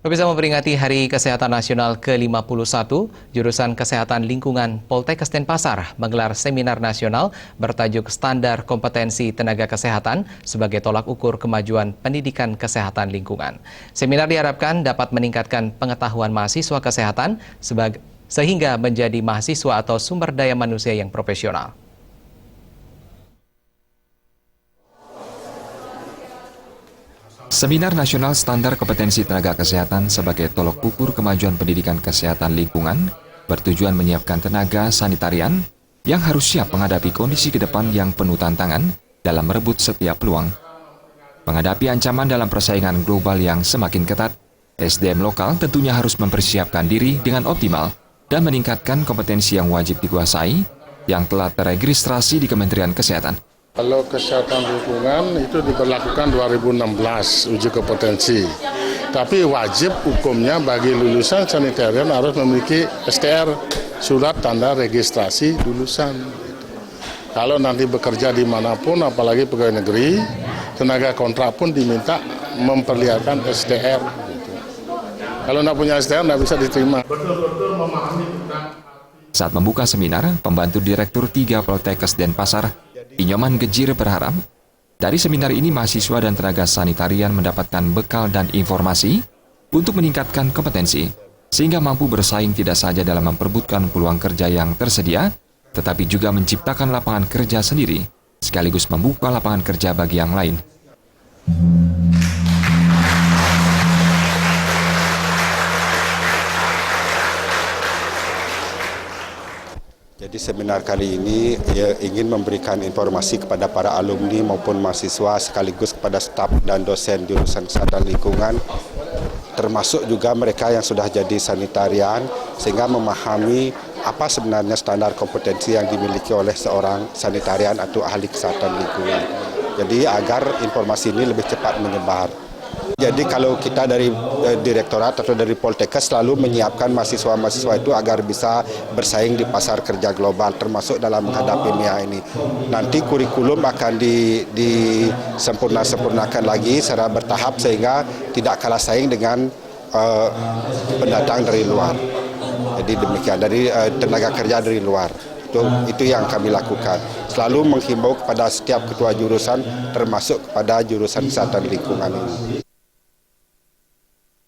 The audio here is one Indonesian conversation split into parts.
Pemirsa, memperingati Hari Kesehatan Nasional ke-51, jurusan Kesehatan Lingkungan Poltekkes Denpasar menggelar seminar nasional bertajuk Standar Kompetensi Tenaga Kesehatan sebagai tolak ukur kemajuan pendidikan kesehatan lingkungan. Seminar diharapkan dapat meningkatkan pengetahuan mahasiswa kesehatan sehingga menjadi mahasiswa atau sumber daya manusia yang profesional. Seminar Nasional Standar Kompetensi Tenaga Kesehatan sebagai tolok ukur kemajuan pendidikan kesehatan lingkungan bertujuan menyiapkan tenaga sanitarian yang harus siap menghadapi kondisi ke depan yang penuh tantangan dalam merebut setiap peluang. Menghadapi ancaman dalam persaingan global yang semakin ketat, SDM lokal tentunya harus mempersiapkan diri dengan optimal dan meningkatkan kompetensi yang wajib dikuasai yang telah teregistrasi di Kementerian Kesehatan. Kalau kesehatan lingkungan itu diberlakukan 2016 uji kompetensi. Tapi wajib hukumnya bagi lulusan sanitarian harus memiliki STR, surat tanda registrasi lulusan. Kalau nanti bekerja dimanapun, apalagi pegawai negeri, tenaga kontrak pun diminta memperlihatkan STR. Kalau tidak punya STR, tidak bisa diterima. Saat membuka seminar, pembantu Direktur 3 Poltekkes Denpasar, Inyoman Gejir berharap dari seminar ini mahasiswa dan tenaga sanitarian mendapatkan bekal dan informasi untuk meningkatkan kompetensi, sehingga mampu bersaing tidak saja dalam memperebutkan peluang kerja yang tersedia, tetapi juga menciptakan lapangan kerja sendiri, sekaligus membuka lapangan kerja bagi yang lain. Jadi seminar kali ini ingin memberikan informasi kepada para alumni maupun mahasiswa sekaligus kepada staf dan dosen jurusan kesehatan lingkungan, termasuk juga mereka yang sudah jadi sanitarian, sehingga memahami apa sebenarnya standar kompetensi yang dimiliki oleh seorang sanitarian atau ahli kesehatan lingkungan. Jadi agar informasi ini lebih cepat menyebar. Jadi kalau kita dari direktorat atau dari Poltekkes selalu menyiapkan mahasiswa-mahasiswa itu agar bisa bersaing di pasar kerja global, termasuk dalam menghadapi MIA ini. Nanti kurikulum akan disempurnakan lagi secara bertahap sehingga tidak kalah saing dengan pendatang dari luar. Jadi demikian, dari tenaga kerja dari luar. Itu yang kami lakukan. Selalu menghimbau kepada setiap ketua jurusan, termasuk kepada jurusan kesehatan lingkungan ini.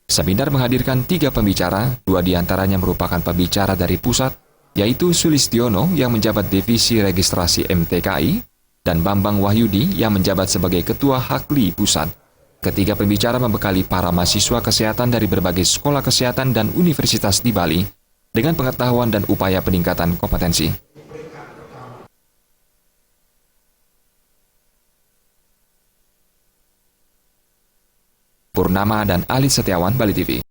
Seminar menghadirkan 3 pembicara, 2 diantaranya merupakan pembicara dari pusat, yaitu Sulistiono yang menjabat Divisi Registrasi MTKI, dan Bambang Wahyudi yang menjabat sebagai Ketua Hakli Pusat. Ketiga pembicara membekali para mahasiswa kesehatan dari berbagai sekolah kesehatan dan universitas di Bali dengan pengetahuan dan upaya peningkatan kompetensi. Purnama dan Ali Setiawan, Bali TV.